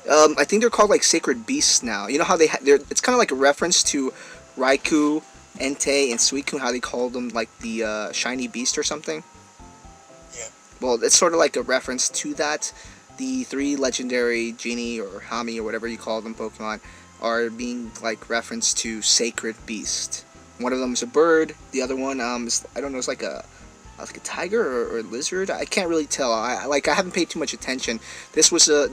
I think they're called like sacred beasts now. You know how it's kind of like a reference to Raikou, Entei, and Suicune, how they call them like the shiny beast or something. Yeah. Well, it's sort of like a reference to that. The three legendary genie or Hami or whatever you call them Pokemon are being like referenced to sacred beast. One of them is a bird. The other one is, I don't know, it's like a tiger or lizard. I can't really tell. I haven't paid too much attention. This was a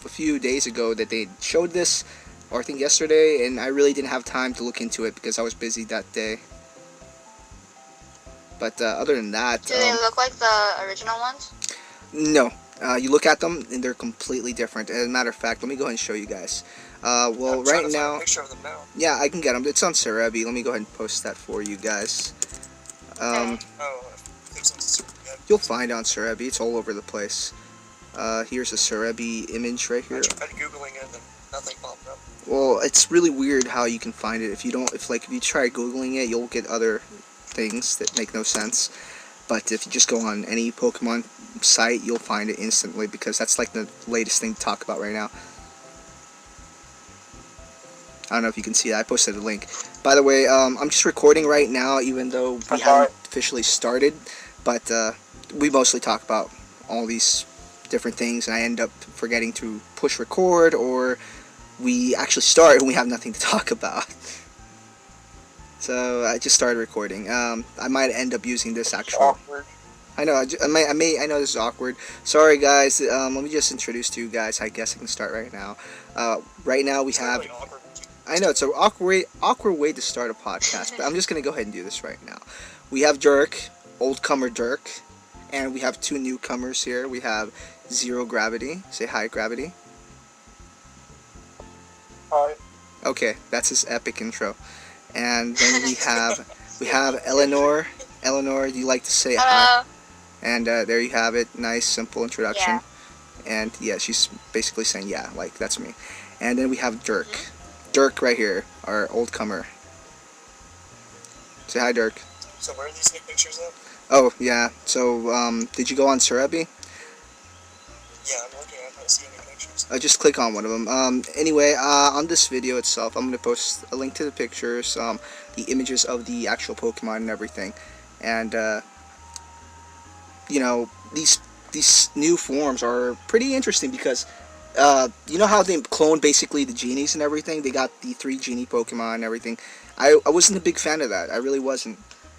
few days ago that they showed this, or I think yesterday, and I really didn't have time to look into it because I was busy that day. But other than that, do they look like the original ones? No. You look at them and they're completely different. As a matter of fact, let me go ahead and show you guys. Well, I'm right trying to now, find a picture of them now. yeah, I can get them. It's on Cerebi. Let me go ahead and post that for you guys. You'll find it on Cerebi. It's all over the place. Here's a Cerebi image right here. I tried Googling it and nothing popped up. Well, it's really weird how you can find it. If you try Googling it, you'll get other things that make no sense. But if you just go on any Pokemon site, you'll find it instantly because that's like the latest thing to talk about right now. I don't know if you can see that. I posted a link. By the way, I'm just recording right now, even though we haven't officially started. But we mostly talk about all these different things, and I end up forgetting to push record, or we actually start and we have nothing to talk about. So I just started recording. I might end up using this actually. Awkward. I know. I know this is awkward. Sorry, guys. Let me just introduce to you guys. I guess I can start right now. Right now we have. Really awkward. I know it's an awkward way to start a podcast, but I'm just gonna go ahead and do this right now. We have Dirk, old comer Dirk, and we have two newcomers here. We have Zero Gravity. Say hi, Gravity. Hi. Okay, that's his epic intro. And then we have Eleanor. Eleanor, you like to say hi? And there you have it. Nice, simple introduction. Yeah. And yeah, she's basically saying yeah, like that's me. And then we have Dirk. Dirk right here, our old comer. Say hi, Dirk. So where are these new pictures at? Oh yeah. So did you go on Cerebi? Yeah, I'm looking. I don't see any pictures. Just click on one of them. Anyway, on this video itself, I'm going to post a link to the pictures, the images of the actual Pokemon and everything. And, you know, these new forms are pretty interesting because, you know how they cloned basically the genies and everything? They got the 3 genie Pokemon and everything. I wasn't a big fan of that. I really wasn't.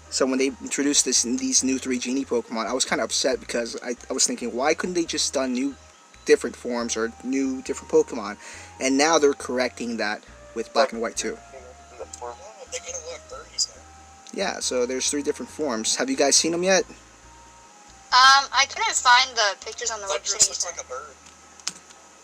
So when they introduced these new 3 genie Pokemon, I was kind of upset because I was thinking, why couldn't they just done different forms or different Pokemon? And now they're correcting that with Black and White 2. They're gonna look birdies now. Yeah, so there's 3 different forms. Have you guys seen them yet? I couldn't find the pictures on the website. Thunderus looks like a bird.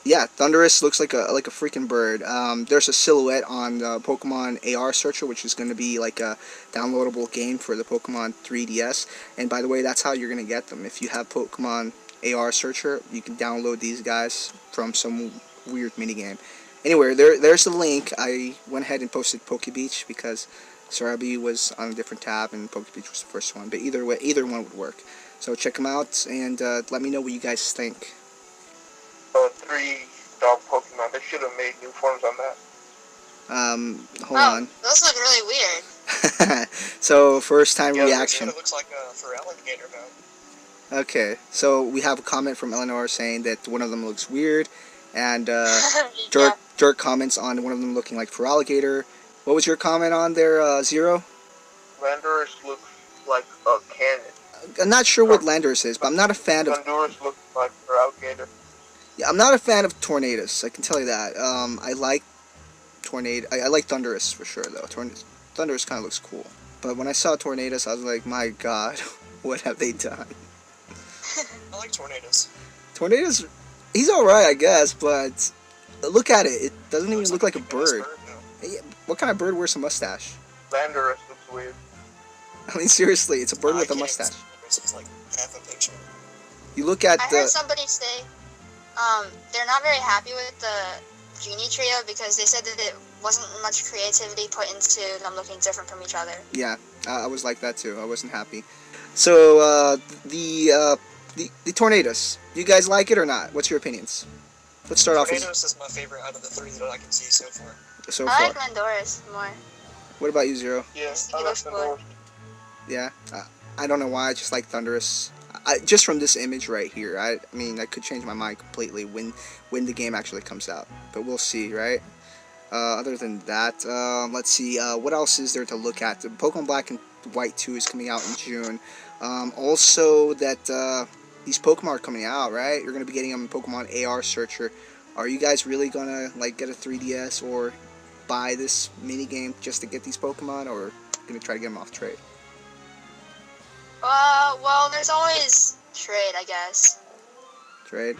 Yeah, Thunderus looks like a freaking bird. There's a silhouette on the Pokemon AR Searcher, which is going to be like a downloadable game for the Pokemon 3DS. And by the way, that's how you're going to get them. If you have Pokemon AR Searcher, you can download these guys from some weird minigame. Anyway, there's the link. I went ahead and posted Pokebeach because Cerebi was on a different tab and Pokebeach was the first one. But either way, either one would work. So check them out and let me know what you guys think. 3 dog Pokemon. They should have made new forms on that. Hold on. Those look really weird. So, first time reaction. It looks like for alligator now. Okay, so we have a comment from Eleanor saying that one of them looks weird, and Dirk comments on one of them looking like Feraligatr. What was your comment on there, Zero? Landorus looks like a cannon. I'm not sure what Landorus is, but I'm not a fan of... Landorus looks like Feraligatr. Yeah, I'm not a fan of Tornadus, I can tell you that. I like I like Thunderus for sure, though. Thunderus kind of looks cool. But when I saw Tornadus, I was like, my god, what have they done? I like Tornadus. Tornadus, he's alright, I guess, but look at it. It doesn't even look like a bird. What kind of bird wears a mustache? Landorus looks weird. I mean, seriously, it's a bird with a mustache. It's like half a picture. You look at I heard somebody say they're not very happy with the Genie trio because they said that it wasn't much creativity put into them looking different from each other. Yeah, I was like that too. I wasn't happy. So, the Tornadus, you guys like it or not? What's your opinions? let's start off with Tornadus is my favorite out of the 3 that I can see so far. so I far. like Landorus more. What about you, Zero? Yeah, He I looks like cool. the Yeah, I don't know why. I just like Thunderus. Just from this image right here. I mean, I could change my mind completely when the game actually comes out, but we'll see, right? Other than that, let's see. What else is there to look at? The Pokemon Black and White 2 is coming out in June. Also, that these Pokemon are coming out, right? You're gonna be getting them in Pokemon AR Searcher. Are you guys really gonna like get a 3DS or buy this mini game just to get these Pokemon, or gonna try to get them off trade? Well, there's always trade, I guess. Trade.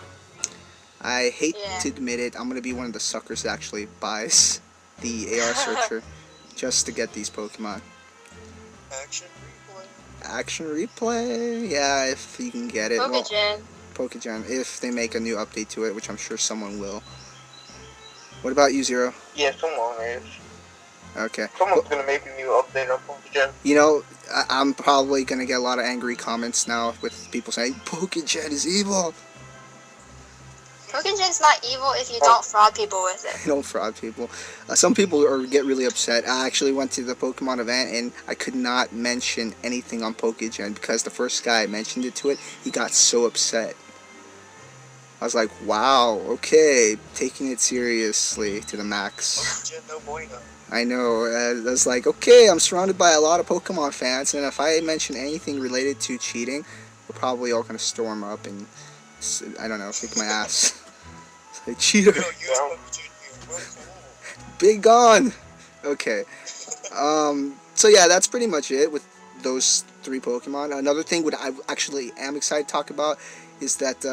I hate Yeah. to admit it, I'm gonna be one of the suckers that actually buys the AR Searcher just to get these Pokemon. Action replay. Action replay, yeah, if you can get it. Well, Pokegen. Pokegen, if they make a new update to it, which I'm sure someone will. What about you, Zero? Yeah, someone is. Okay. Someone's gonna make a new update on Pokemon. You know, I'm probably gonna get a lot of angry comments now with people saying Pokegen is evil. Pokegen's not evil if you don't fraud people with it. Don't fraud people. Some people get really upset. I actually went to the Pokemon event and I could not mention anything on Pokegen because the first guy I mentioned it to he got so upset. I was like, wow, okay, taking it seriously to the max. Pokemon no bueno. I know. I was like, okay, I'm surrounded by a lot of Pokemon fans, and if I mention anything related to cheating, we're probably all gonna storm up and, I don't know, kick my ass. It's like, cheater, Yo, use Pokemon. Well, cool. big gone. Okay. So yeah, that's pretty much it with those 3 Pokemon. Another thing what I actually am excited to talk about is that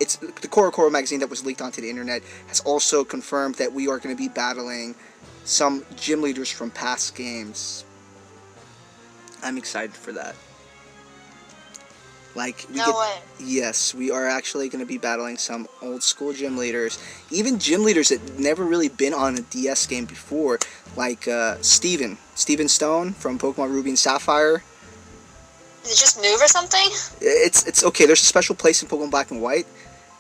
it's the Coro magazine that was leaked onto the internet has also confirmed that we are going to be battling some gym leaders from past games. I'm excited for that. Like, No way. yes, we are actually going to be battling some old school gym leaders, even gym leaders that never really been on a DS game before, like Steven Stone from Pokemon Ruby and Sapphire. Did it just move or something? It's okay. There's a special place in Pokemon Black and White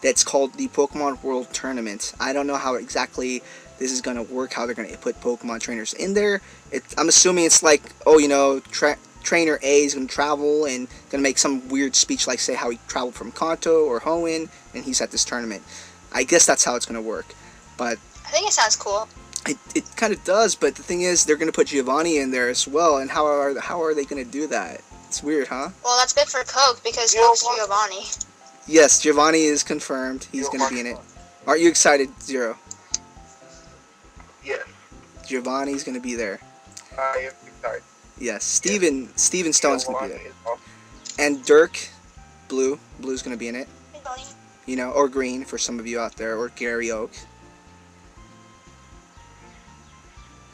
that's called the Pokemon World Tournament. I don't know how exactly this is going to work, how they're going to put Pokemon trainers in there. I'm assuming it's like, oh, you know, Trainer A is going to travel and going to make some weird speech like say how he traveled from Kanto or Hoenn and he's at this tournament. I guess that's how it's going to work. But I think it sounds cool. it kind of does, but the thing is they're going to put Giovanni in there as well, and how are they going to do that? It's weird, huh? Well, that's good for Coke because Yeah, Coke's what? Giovanni. Yes, Giovanni is confirmed. He's going to be in it. Aren't you excited, Zero? Yes, Giovanni's going to be there. I am excited. Yes, Steven Stone's going to be there. Is awesome. And Dirk, Blue's going to be in it. Hey, buddy. You know, or Green for some of you out there, or Gary Oak.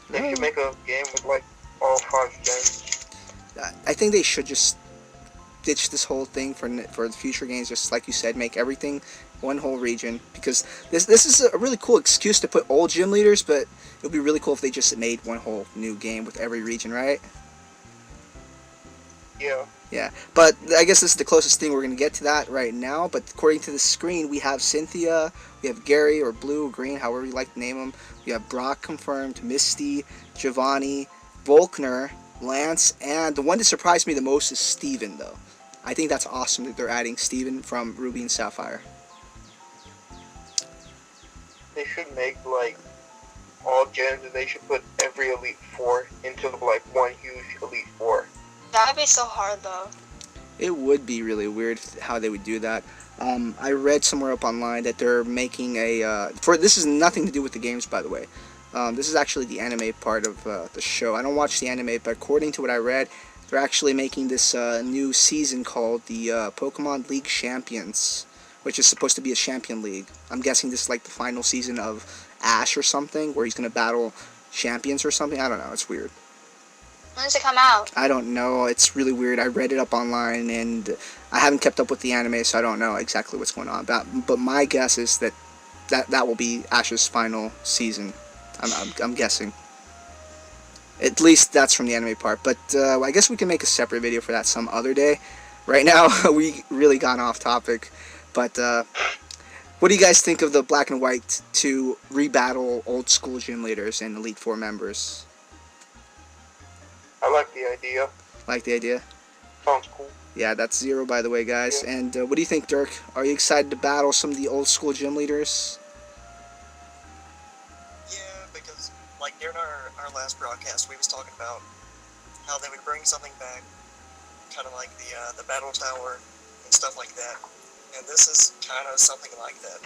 They should make a game with like all 5 gens. I think they should just ditch this whole thing for the future games. Just like you said, make everything one whole region, because this is a really cool excuse to put old gym leaders, but it would be really cool if they just made one whole new game with every region, right? Yeah. Yeah, but I guess this is the closest thing we're going to get to that right now. But according to the screen, we have Cynthia, we have Gary, or Blue, or Green, however you like to name them. We have Brock confirmed, Misty, Giovanni, Volkner, Lance, and the one that surprised me the most is Steven, though. I think that's awesome that they're adding Steven from Ruby and Sapphire. They should make like all gens, and they should put every Elite Four into like one huge Elite Four. That would be so hard, though. It would be really weird how they would do that. I read somewhere up online that they're making a... this is nothing to do with the games, by the way. This is actually the anime part of the show. I don't watch the anime, but according to what I read, they're actually making this new season called the Pokemon League Champions, which is supposed to be a champion league. I'm guessing this is like the final season of Ash or something, where he's going to battle champions or something. I don't know. It's weird. When does it come out? I don't know. It's really weird. I read it up online, and I haven't kept up with the anime, so I don't know exactly what's going on. But my guess is that will be Ash's final season. I'm guessing. At least that's from the anime part. But I guess we can make a separate video for that some other day. Right now, we really gone off topic. But What do you guys think of the Black and White to rebattle old school gym leaders and Elite Four members? I like the idea. Like the idea? Sounds cool. Yeah, that's Zero, by the way, guys. Yeah. And what do you think, Dirk? Are you excited to battle some of the old school gym leaders? Yeah, because like during our last broadcast, we was talking about how they would bring something back, kind of like the battle tower and stuff like that. And this is kind of something like that.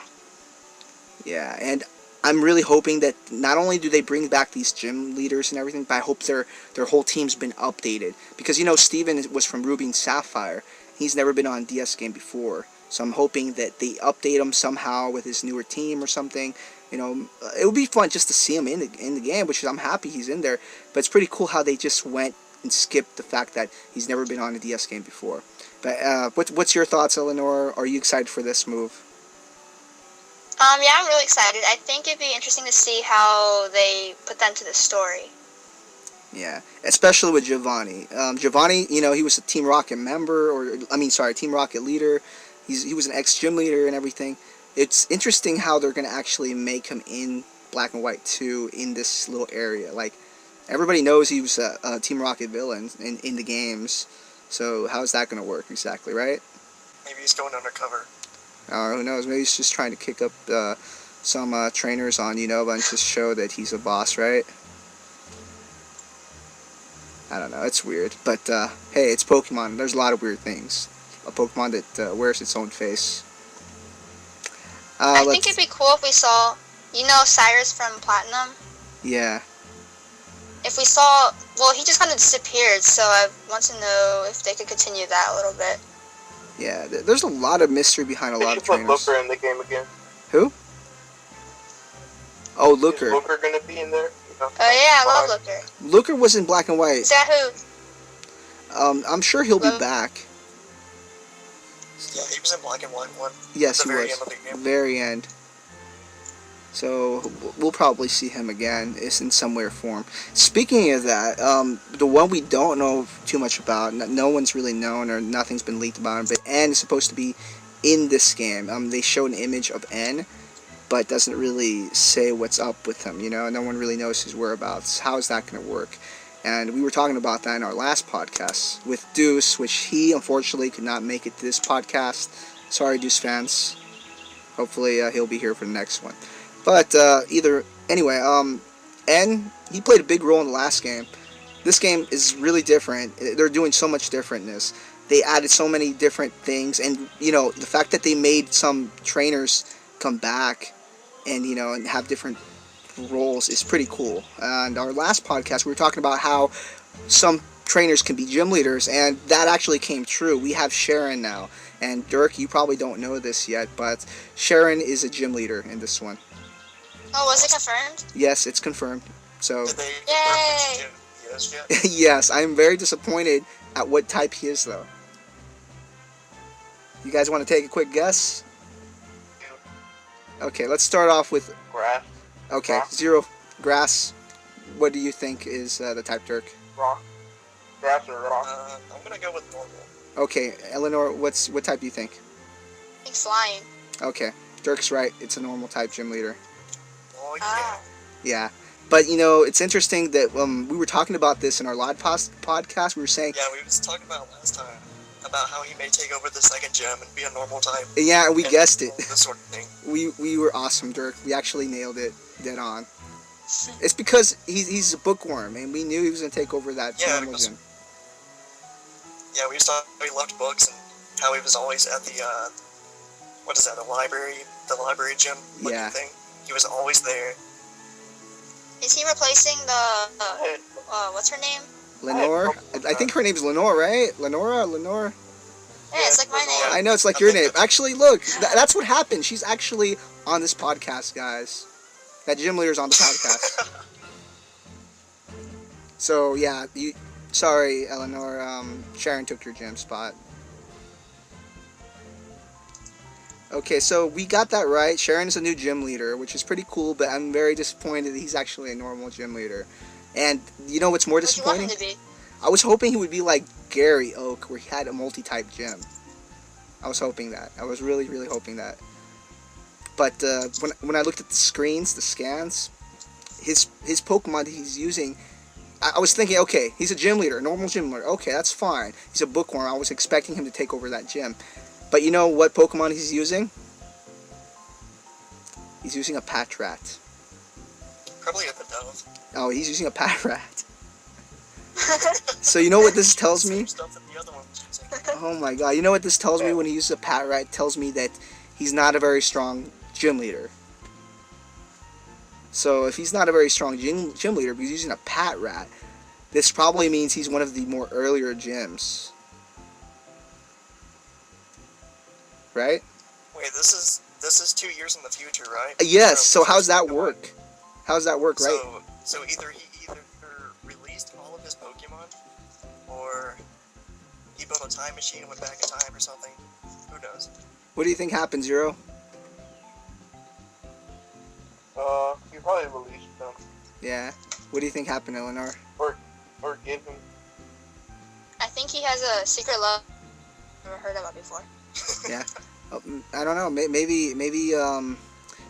Yeah, and I'm really hoping that not only do they bring back these gym leaders and everything, but I hope their whole team's been updated. Because, you know, Steven was from Ruby and Sapphire. He's never been on a DS game before. So I'm hoping that they update him somehow with his newer team or something. You know, it would be fun just to see him in the game, which I'm happy he's in there. But it's pretty cool how they just went and skipped the fact that he's never been on a DS game before. But what's your thoughts, Eleanor? Are you excited for this move? Yeah, I'm really excited. I think it'd be interesting to see how they put that into the story. Yeah, especially with Giovanni. Giovanni, you know, he was a Team Rocket member, Team Rocket leader. He was an ex-gym leader and everything. It's interesting how they're going to actually make him in Black and White 2 in this little area. Like, everybody knows he was a Team Rocket villain in the games. So how's that going to work exactly, right? Maybe he's going undercover. Who knows? Maybe he's just trying to kick up some trainers on Unova and just show that he's a boss, right? I don't know. It's weird. But, hey, it's Pokemon. There's a lot of weird things. A Pokemon that wears its own face. I think it'd be cool if we saw, you know, Cyrus from Platinum? Yeah. If we saw, well, he just kind of disappeared, so I want to know if they could continue that a little bit. Yeah, there's a lot of mystery behind a lot of Put trainers. Looker in the game again. Who? Oh, Looker. Is Looker gonna be in there? You know, Oh yeah, I love Looker. Looker was in Black and White. Is that who? I'm sure he'll be Hello? back. Yeah, he was in Black and White 1. Yes, at the he very was. end of the game. Very end. So we'll probably see him again. It's in some way or form. Speaking of that, the one we don't know too much about, no one's really known or nothing's been leaked about him, but N is supposed to be in this game. They showed an image of N, but doesn't really say what's up with him. You know, no one really knows his whereabouts. How is that going to work? And we were talking about that in our last podcast with Deuce, which he unfortunately could not make it to this podcast. Sorry, Deuce fans. Hopefully he'll be here for the next one. But anyway, N, he played a big role in the last game. This game is really different. They're doing so much differentness. They added so many different things, and you know, the fact that they made some trainers come back and you know and have different roles is pretty cool. And our last podcast we were talking about how some trainers can be gym leaders, and that actually came true. We have Charen now, and Dirk, you probably don't know this yet, but Charen is a gym leader in this one. Oh, was it confirmed? Yes, it's confirmed. So Did they Yay! confirm which gym he is yet? yes, I'm very disappointed at what type he is though. You guys want to take a quick guess? Okay, let's start off with grass, okay, Rock. Zero Grass. What do you think is the type, Dirk? rock, grass or rock. I'm gonna go with normal. Okay, Eleanor, what type do you think? I think flying. Okay, Dirk's right. It's a normal type gym leader. Oh yeah. Ah. Yeah, but you know it's interesting that we were talking about this in our live podcast. We were saying Yeah, we was talking about last time about how he may take over the second gym and be a normal type. yeah, we and guessed it. This sort of thing. We were awesome, Dirk. We actually nailed it dead on. It's because he's a bookworm, and we knew he was gonna take over that Yeah, normal because- gym. Yeah, we was talking how he loved books and how he was always at the what is that? The library gym looking Yeah. thing. He was always there. Is he replacing the what's her name? Lenore, I think her name's Lenore, right? Lenora. Yeah, it's like my name. I know it's like I your think name. that's- Actually, look, that's what happened. She's actually on this podcast, guys. That gym leader's on the podcast. So yeah, sorry, Eleanor. Charen took your gym spot. Okay, so we got that right. Charen is a new gym leader, which is pretty cool. But I'm very disappointed that he's actually a normal gym leader. And you know what's more What do you want him disappointing? to be? I was hoping he would be like Gary Oak, where he had a multi-type gym. I was hoping that. I was really, really hoping that. But when I looked at the screens, the scans, his Pokemon that he's using, I was thinking, okay, he's a gym leader, a normal gym leader. Okay, that's fine. He's a bookworm. I was expecting him to take over that gym. But you know what Pokemon he's using? He's using a Patrat. Probably a Pidove. Oh, he's using a Patrat. So you know what this tells me? Same stuff that the other one was using. Oh my god, you know what this tells me when he uses a Patrat? It tells me that he's not a very strong gym leader. So if he's not a very strong gym leader, but he's using a Patrat, this probably means he's one of the more earlier gyms. Right? Wait, this is 2 years in the future, right? Yes, so how's that work? How's that work, right? So either he released all of his Pokemon, or he built a time machine and went back in time or something. Who knows? What do you think happened, Zero? He probably released them. Yeah. What do you think happened, Eleanor? Or give them. I think he has a secret love I've never heard about before. Yeah. I don't know. Maybe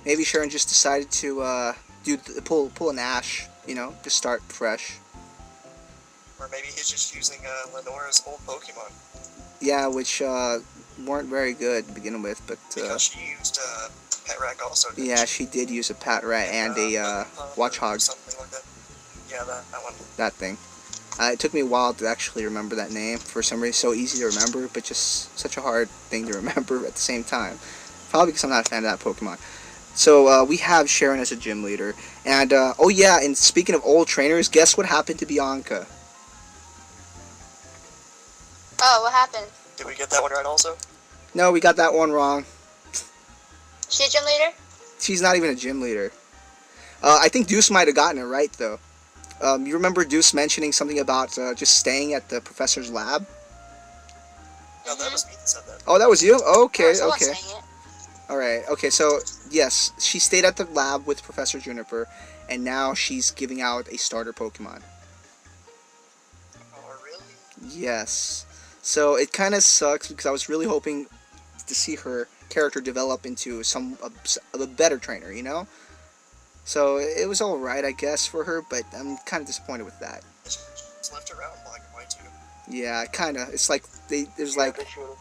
Charen just decided to pull an Ash. You know, just start fresh. Or maybe he's just using Lenora's old Pokemon. Yeah, which weren't very good to begin with, but Because she used Petrack also. Didn't yeah, she? she did use a Patrat and a Watchog. Something like that. Yeah, that one. That thing. It took me a while to actually remember that name. For some reason, so easy to remember, but just such a hard thing to remember at the same time. Probably because I'm not a fan of that Pokemon. So we have Charen as a gym leader, and oh yeah, and speaking of old trainers, guess what happened to Bianca? Oh, what happened? Did we get that one right also? No, we got that one wrong. She a gym leader? She's not even a gym leader. I think Deuce might have gotten it right though. You remember Deuce mentioning something about just staying at the professor's lab? No, that was me that said that. Oh, that was you? Okay, Someone's okay. saying it. Alright, okay, so, yes, she stayed at the lab with Professor Juniper, and now she's giving out a starter Pokemon. Oh, really? Yes. So, it kind of sucks, because I was really hoping to see her character develop into a better trainer, you know? So, it was alright, I guess, for her, but I'm kind of disappointed with that. Just left her out in Black and White too. Yeah, kind of. It's like, They should've.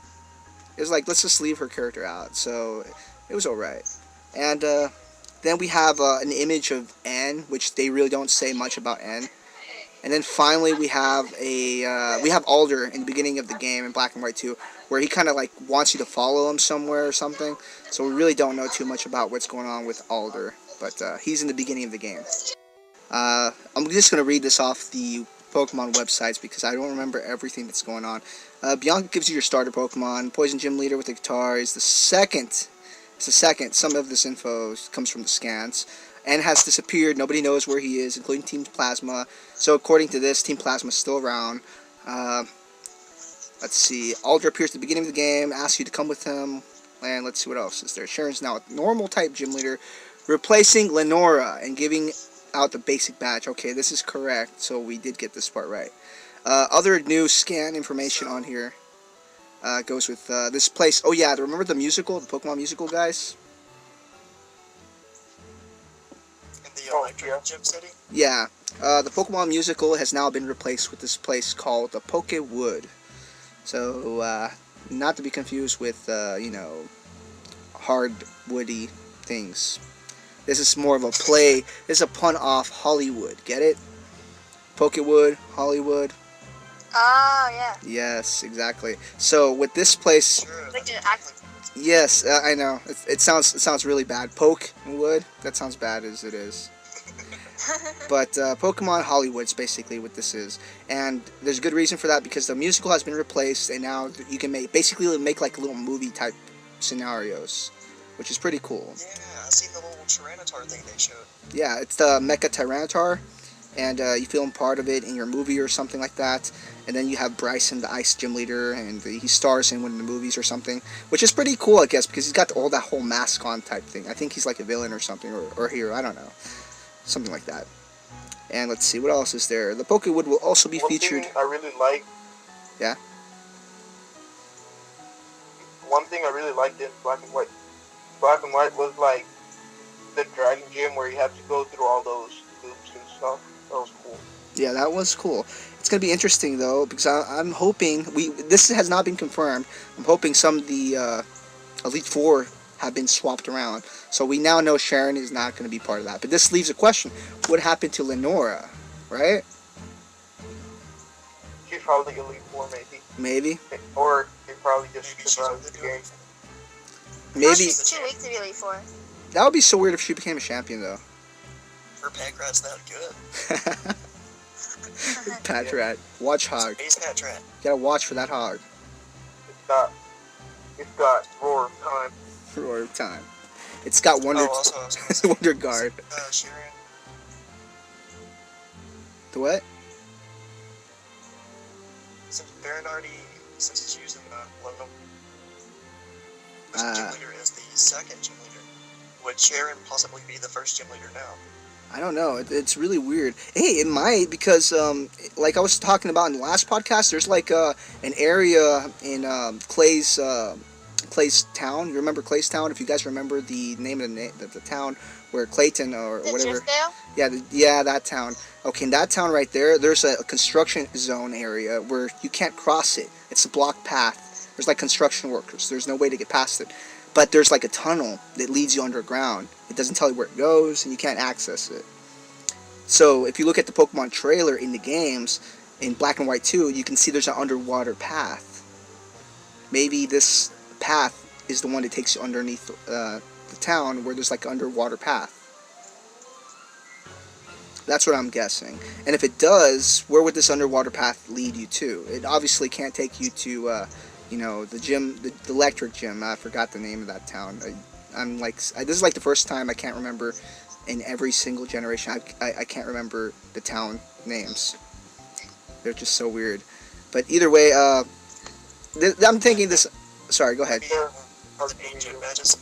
it was like, let's just leave her character out. So it was alright. And then we have an image of N, which they really don't say much about N. And then finally we have Alder in the beginning of the game in Black and White 2, where he kind of like wants you to follow him somewhere or something. So we really don't know too much about what's going on with Alder, but he's in the beginning of the game. I'm just going to read this off the Pokemon websites because I don't remember everything that's going on. Bianca gives you your starter Pokemon. Poison Gym Leader with the guitar is the second. It's the second. Some of this info comes from the scans. And has disappeared. Nobody knows where he is, including Team Plasma. So according to this, Team Plasma is still around. Let's see. Alder appears at the beginning of the game, asks you to come with him. And let's see what else is there. Charen's now a normal type gym leader, replacing Lenora and giving out the basic badge. Okay, this is correct, so we did get this part right. Other new scan information on here goes with this place. Oh yeah, remember the musical, the Pokemon musical, guys? In the Electric Gym City? Yeah, the Pokemon musical has now been replaced with this place called the Pokewood. So, not to be confused with, you know, hard woody things. This is more of a play. This is a pun off Hollywood. Get it? Pokewood, Hollywood. Oh, yeah. Yes, exactly. So with this place, Sure. Like to act. yes, I know. It sounds really bad. Poke and wood. That sounds bad as it is. But Pokemon Hollywood's basically what this is, and there's good reason for that because the musical has been replaced, and now you can basically make like little movie type scenarios, which is pretty cool. Yeah, I seen the little Tyranitar thing they showed. Yeah, it's the Mecha Tyranitar, and you film part of it in your movie or something like that. And then you have Bryson, the Ice Gym Leader, and he stars in one of the movies or something, which is pretty cool, I guess, because he's got all that whole mask on type thing. I think he's like a villain or something, or hero, I don't know. Something like that. And let's see, what else is there? The Pokewood will also be featured. One thing I really like. Yeah? One thing I really liked in Black and White Black and White was like the Dragon Gym where you have to go through all those loops and stuff. That was cool. Yeah, that was cool. It's gonna be interesting though because I'm hoping this has not been confirmed. I'm hoping some of the Elite Four have been swapped around, so we now know Charen is not going to be part of that. But this leaves a question: what happened to Lenora? Right? She's probably Elite Four, maybe. Maybe. Or they probably just Maybe she's survived with the the game. Maybe. She's too weak to be Elite Four. That would be so weird if she became a champion though. Her Pancrat's that good. Patrat, watch hog. Ace Patrat. You gotta watch for that hog. It's got Roar of Time. Roar of time. It's got Wonder Oh, also, I was gonna say, Wonder Guard. Charen. The what? Since Baron already, since it's using London, which gym leader is the second gym leader, would Charen possibly be the first gym leader now? I don't know. It's really weird. Hey, it might because, like I was talking about in the last podcast, there's like an area in Clay's town. You remember Clay's town? If you guys remember the name of the town where Clayton or whatever. Driftdale? Yeah, that town. Okay, in that town right there, there's a construction zone area where you can't cross it. It's a blocked path. There's like construction workers. There's no way to get past it. But there's like a tunnel that leads you underground. It doesn't tell you where it goes, and you can't access it. So if you look at the Pokemon trailer in the games, in Black and White 2, you can see there's an underwater path. Maybe this path is the one that takes you underneath the town where there's like an underwater path. That's what I'm guessing. And if it does, where would this underwater path lead you to? It obviously can't take you to, the gym, the electric gym. I forgot the name of that town. This is like the first time I can't remember in every single generation. I can't remember the town names. They're just so weird. But either way, I'm thinking this. Sorry, go ahead. The 8 gym badges.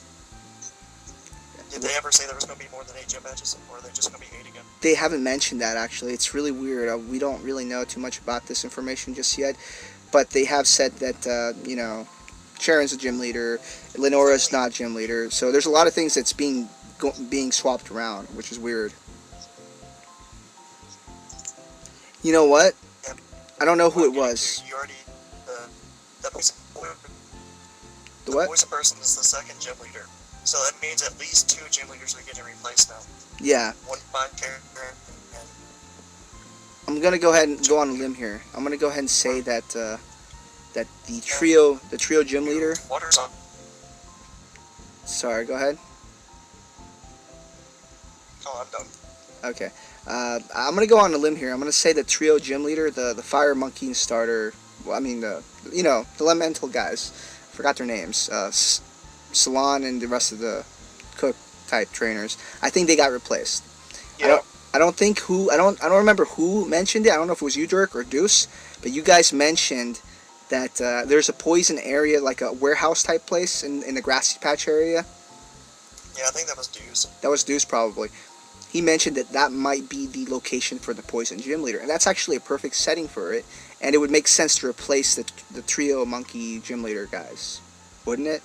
Did they ever say there was going to be more than 8 gym badges, or are they just going to be 8 again? They haven't mentioned that actually. It's really weird. We don't really know too much about this information just yet. But they have said that, Charen's a gym leader, Lenora's not gym leader, so there's a lot of things that's being swapped around, which is weird. You know what? Yep. I don't know who it was. You already, the what? poison person is the second gym leader, so that means at least 2 gym leaders are getting replaced now. Yeah. One by Charen, and I'm gonna go ahead and go on a limb here. I'm gonna go ahead and say that that the trio gym leader. Water's on. Sorry, go ahead. Oh, I'm done. Okay. I'm gonna go on a limb here. I'm gonna say the trio gym leader, the fire monkey starter. Well, I mean the elemental guys. Forgot their names. Salon and the rest of the cook type trainers. I think they got replaced. Yeah. I don't remember who mentioned it. I don't know if it was you, Dirk, or Deuce, but you guys mentioned that there's a poison area, like a warehouse type place in the grassy patch area. Yeah, I think that was Deuce. That was Deuce probably. He mentioned that might be the location for the poison gym leader, and that's actually a perfect setting for it. And it would make sense to replace the trio monkey gym leader guys, wouldn't it?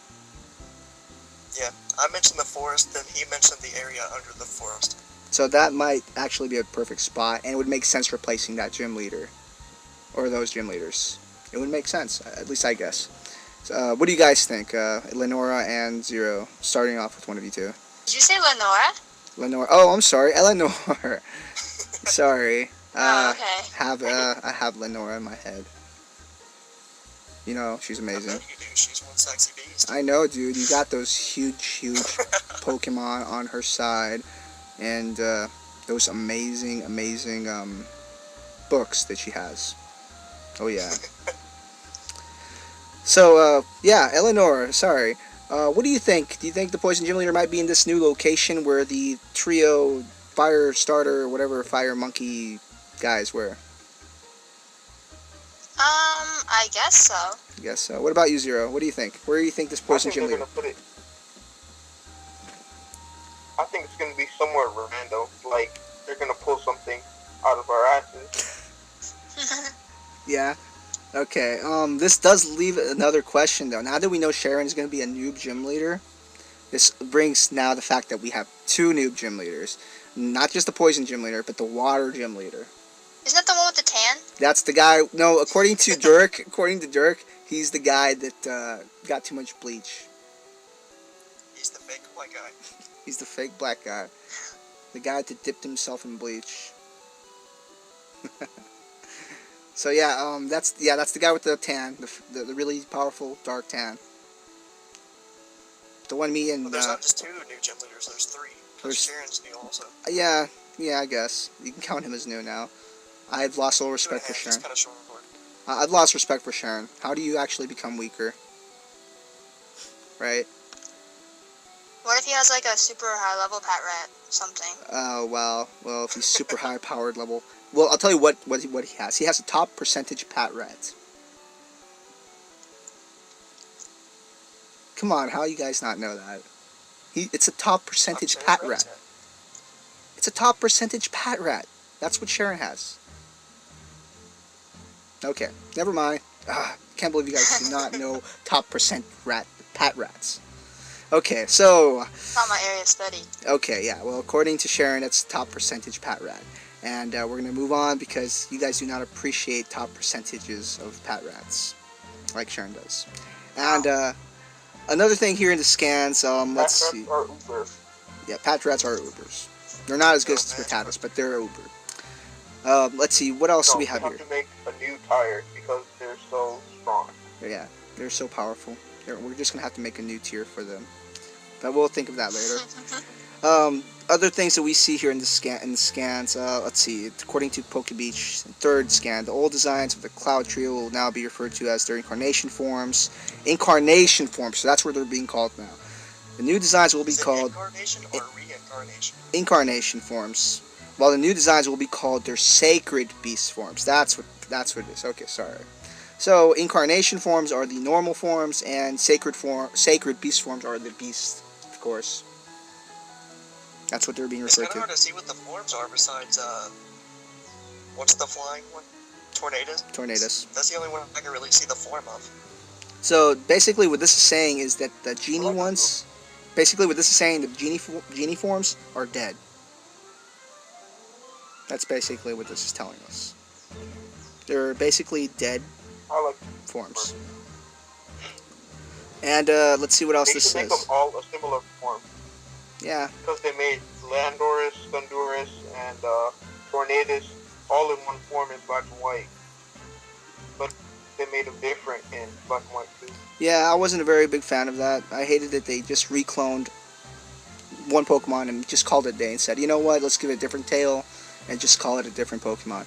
Yeah, I mentioned the forest, then he mentioned the area under the forest. So that might actually be a perfect spot, and it would make sense replacing that gym leader, or those gym leaders. It would make sense, at least I guess. So, what do you guys think, Lenora and Zero? Starting off with one of you two. Did you say Lenora? Lenora. Oh, I'm sorry, Eleanor. Sorry. Oh, okay. I have Lenora in my head. You know, she's I amazing. bet you do, she's one sexy beast. I know, dude. You got those huge Pokemon on her side, and those amazing books that she has. Oh yeah. So yeah, Eleanor. Sorry. What do you think? Do you think the poison gym leader might be in this new location where the trio fire starter, whatever fire monkey guys were? I guess so. I guess so. What about you, Zero? What do you think? Where do you think this poison gym leader? I think it's gonna be somewhere random. Like they're gonna pull something out of our asses. Yeah. Okay. This does leave another question though. Now that we know Charen's gonna be a noob gym leader, this brings now the fact that we have 2 new gym leaders. Not just the poison gym leader, but the water gym leader. Isn't that the one with the tan? That's the guy. No, according to Dirk, he's the guy that got too much bleach. He's the fake white guy. He's the fake black guy. The guy that dipped himself in bleach. So yeah, that's the guy with the tan, the really powerful dark tan. The one me and Well, there's not just 2 new gym leaders. There's 3. Because Charen's new also. yeah, I guess you can count him as new now. I've lost all respect for He's Charen. kind of short. I've lost respect for Charen. How do you actually become weaker? Right? What if he has like a super high level pat rat something? Oh, well, if he's super high powered level. Well, I'll tell you what he has. He has a top percentage pat rat. Come on, how you guys not know that? It's a top percentage pat rat. It's a top percentage pat rat. That's what Charen has. Okay, never mind. Can't believe you guys do not know top percent pat rats. Okay, so... It's not my area of study. Okay, yeah, well, according to Charen, it's top percentage pat rat. And we're going to move on because you guys do not appreciate top percentages of pat rats, like Charen does. And another thing here in the scans, let's see. Pat rats are uber. Yeah, pat rats are ubers. They're not as good as Rattatas, but they're uber. Let's see, what else do we have here? You have to make a new tire because they're so strong. Yeah, they're so powerful. We're just going to have to make a new tier for them. But we'll think of that later. Other things that we see here in the scans, let's see, according to Pokebeach, third scan, the old designs of the Cloud Trio will now be referred to as their incarnation forms. Incarnation forms, so that's what they're being called now. The new designs will be called incarnation or reincarnation? Incarnation forms, while the new designs will be called their sacred beast forms. That's what it is. Okay, sorry. So incarnation forms are the normal forms, and sacred beast forms are the beast, of course. That's what they're being referred It's kind to. of hard to see what the forms are besides, what's the flying one? Tornadus? Tornadus. That's the only one I can really see the form of. So basically what this is saying is that the genie ones, genie forms are dead. That's basically what this is telling us. They're basically dead forms. And let's see what else this They should says. make them all a similar form. Yeah. Because they made Landorus, Thunderus, and Tornadus all in one form in black and white. But they made them different in black and white too. Yeah, I wasn't a very big fan of that. I hated that they just recloned one Pokemon and just called it a day and said, you know what, let's give it a different tail and just call it a different Pokemon.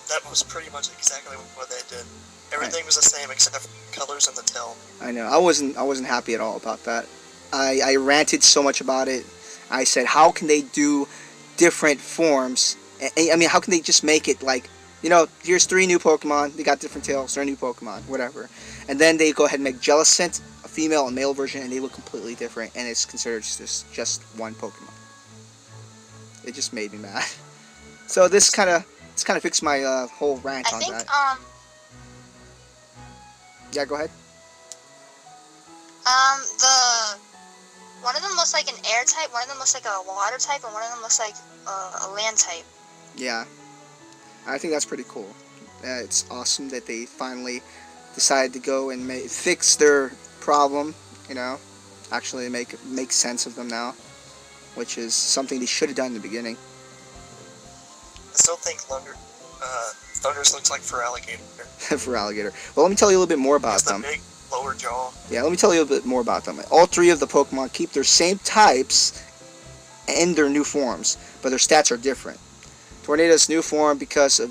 That was pretty much exactly what they did. Everything was the same except for colors and the tail. I know. I wasn't happy at all about that. I ranted so much about it. I said, how can they do different forms? I mean, how can they just make it like, you know, here's 3 new Pokemon, they got different tails, they're new Pokemon, whatever. And then they go ahead and make Jellicent, a female and male version, and they look completely different, and it's considered just one Pokemon. It just made me mad. So this kind of fixed my whole rant on that. Yeah, go ahead. One of them looks like an air type, one of them looks like a water type, and one of them looks like a land type. Yeah, I think that's pretty cool. It's awesome that they finally decided to go and fix their problem, you know, actually make sense of them now, which is something they should have done in the beginning. I still think Thunderus looks like Feraligatr. Feraligatr. Well, let me tell you a little bit more about them. The big lower jaw. Yeah, let me tell you a bit more about them. All 3 of the Pokemon keep their same types and their new forms, but their stats are different. Tornadus' new form, because of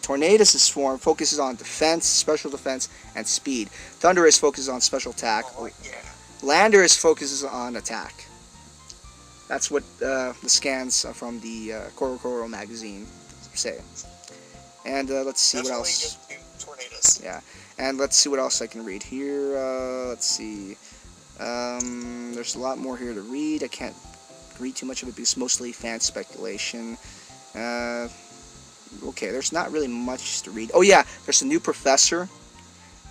Tornadus' form, focuses on defense, special defense, and speed. Thunderus focuses on special attack. Oh, yeah. Landorus focuses on attack. That's what the scans from the Korokoro magazine say. And let's see what else. Tornadus. Yeah, and let's see what else I can read here. Let's see. There's a lot more here to read. I can't read too much of it because it's mostly fan speculation. Okay, there's not really much to read. Oh yeah, there's a new professor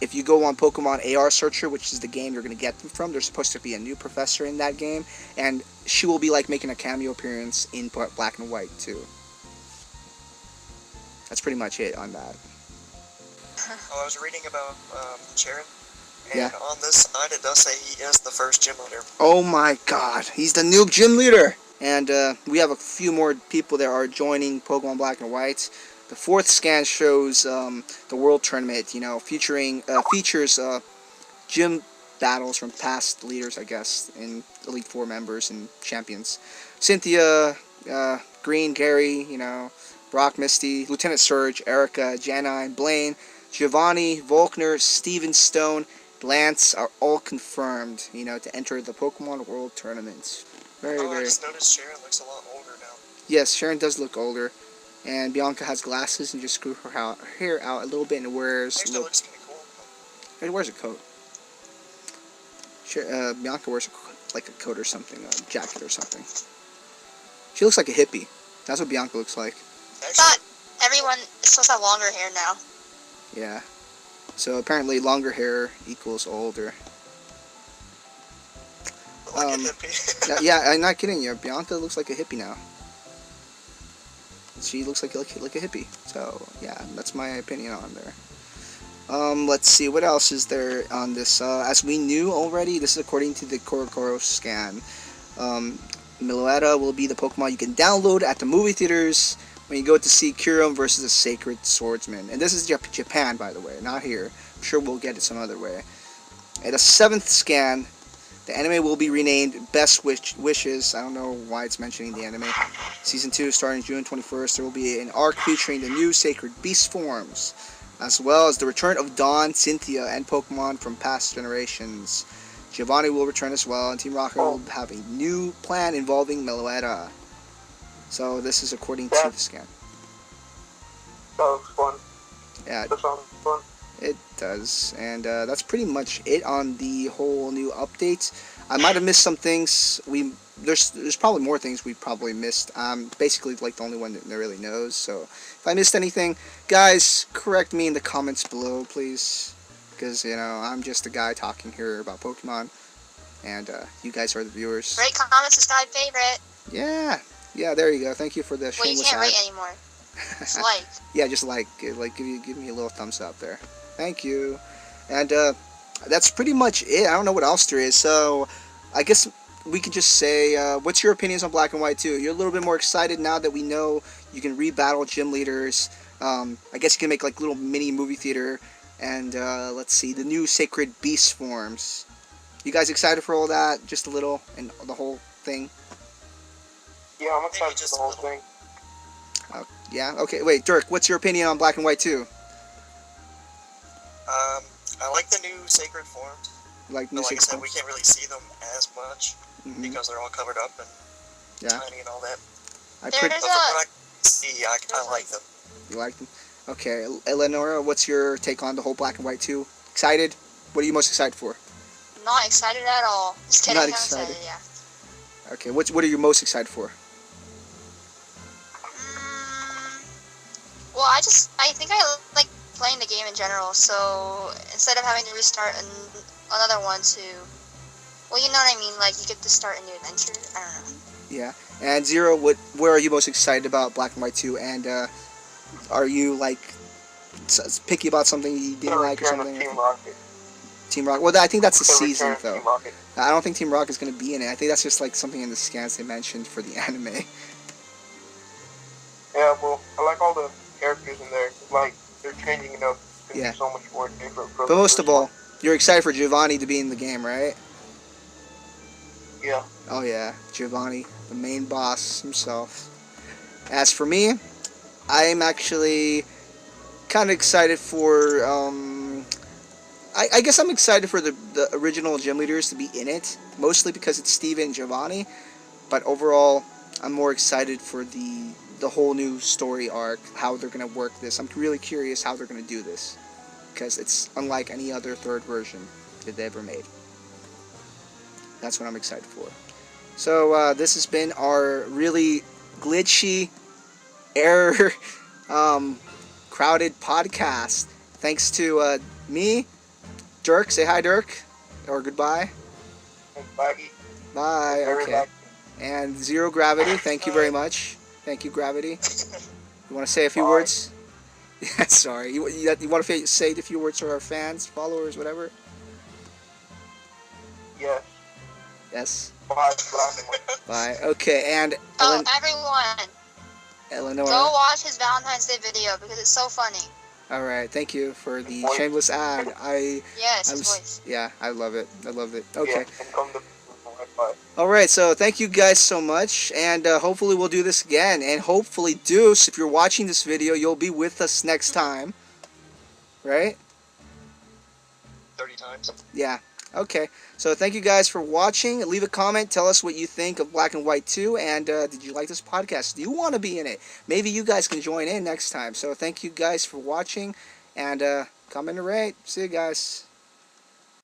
if you go on Pokemon AR Searcher, which is the game you're going to get them from, there's supposed to be a new professor in that game, and she will be like making a cameo appearance in Black and White too. That's pretty much it on that. Oh, I was reading about Charen, and Yeah. on this side it does say he is the first gym leader. Oh my god, he's the new gym leader! And we have a few more people that are joining Pokemon Black and White. The fourth scan shows the World Tournament, features gym battles from past leaders, I guess, and Elite Four members and champions. Cynthia, Green, Gary, Brock, Misty, Lieutenant Surge, Erica, Janine, Blaine, Giovanni, Volkner, Steven Stone, Lance are all confirmed, to enter the Pokemon World Tournament. Very, I very... just noticed Charen looks a lot older now. Yes, Charen does look older. And Bianca has glasses and just grew her hair out a little bit and wears... Actually, looks kind of cool. It wears a coat. Bianca wears a coat or something, a jacket or something. She looks like a hippie. That's what Bianca looks like. I thought everyone is supposed to have longer hair now. Yeah. So apparently longer hair equals older. Like a hippie. Yeah, I'm not kidding you. Bianca looks like a hippie now. She looks like a hippie. So yeah, that's my opinion on there. Let's see, what else is there on this? As we knew already, this is according to the Korokoro scan. Meloetta will be the Pokemon you can download at the movie theaters when you go to see Kyurem versus the Sacred Swordsman. And this is Japan, by the way, not here. I'm sure we'll get it some other way. At the 7th scan, the anime will be renamed Best Wishes. I don't know why it's mentioning the anime. Season 2 starting June 21st. There will be an arc featuring the new Sacred Beast forms, as well as the return of Dawn, Cynthia, and Pokemon from past generations. Giovanni will return as well, and Team Rocket will have a new plan involving Meloetta. So this is according to the scan. That was fun. Yeah, That sounds fun. it does. And that's pretty much it on the whole new update. I might have missed some things. There's probably more things we probably missed. Basically like the only one that really knows. So if I missed anything, guys, correct me in the comments below, please. Because, I'm just a guy talking here about Pokemon. And you guys are the viewers. Rate, comment, subscribe, favorite. Yeah, there you go. Thank you for the Well, you shameless can't ad. rate anymore. Just like. Yeah, just give me a little thumbs up there. Thank you. And that's pretty much it. I don't know what else there is. So I guess we could just say, what's your opinions on Black and White 2? You're a little bit more excited now that we know you can re-battle gym leaders. I guess you can make like little mini movie theater. And let's see, the new Sacred Beast forms. You guys excited for all that? Just a little, and the whole thing? Yeah, I'm excited for the whole thing. Yeah? Okay, wait, Dirk, what's your opinion on Black and White 2? I like the new sacred forms. Like But like I said, we can't really see them as much because they're all covered up and tiny and all that. I There's put, But from what I see, I like them. You like them? Okay, Lenora, what's your take on the whole Black and White 2? Excited? What are you most excited for? Not excited at all. Just kidding. Not I'm excited. yeah. Okay, what are you most excited for? Well, I think I like playing the game in general, so instead of having to restart another one well, you know what I mean, like you get to start a new adventure, I don't know. Yeah, and Zero, where are you most excited about Black and White 2, and are you like picky about something you didn't like or something? Team Rocket. Team Rocket. Well, I think that's the The season, return of though. Team Rocket. I don't think Team Rocket is going to be in it. I think that's just like something in the scans they mentioned for the anime. Yeah, well, I like all the characters in there. Like, they're changing it up to Yeah. be so much more different. From But most the of first all, one. you're excited for Giovanni to be in the game, right? Yeah. Oh yeah, Giovanni, the main boss himself. As for me, I'm actually kind of excited for, I guess I'm excited for the original gym leaders to be in it, mostly because it's Steven and Giovanni, but overall, I'm more excited for the whole new story arc, how they're going to work this. I'm really curious how they're going to do this, because it's unlike any other third version that they ever made. That's what I'm excited for. So this has been our really glitchy, error crowded podcast. Thanks to me, Dirk, say hi, Dirk, or goodbye. Baggy. Bye. Very Okay. relaxing. And Zero Gravity, thank you very much. Thank you, Gravity. You want to say a few Bye. words? Yeah, sorry. You want to say a few words to our fans, followers, whatever? Yes. Yes. Bye, Black and White. Bye. Okay, and Oh, everyone, Eleanor. go watch his Valentine's Day video because it's so funny. All right, thank you for the Voice. shameless ad. Yes, his voice. Yeah, I love it. I love it. Okay. Yeah, and come to Bye. All right, so thank you guys so much, and hopefully we'll do this again. And hopefully, Deuce, if you're watching this video, you'll be with us next time. Right? 30 times. Yeah. Okay. So thank you guys for watching. Leave a comment. Tell us what you think of Black and White 2. And did you like this podcast? Do you want to be in it? Maybe you guys can join in next time. So thank you guys for watching. And comment and rate. See you guys.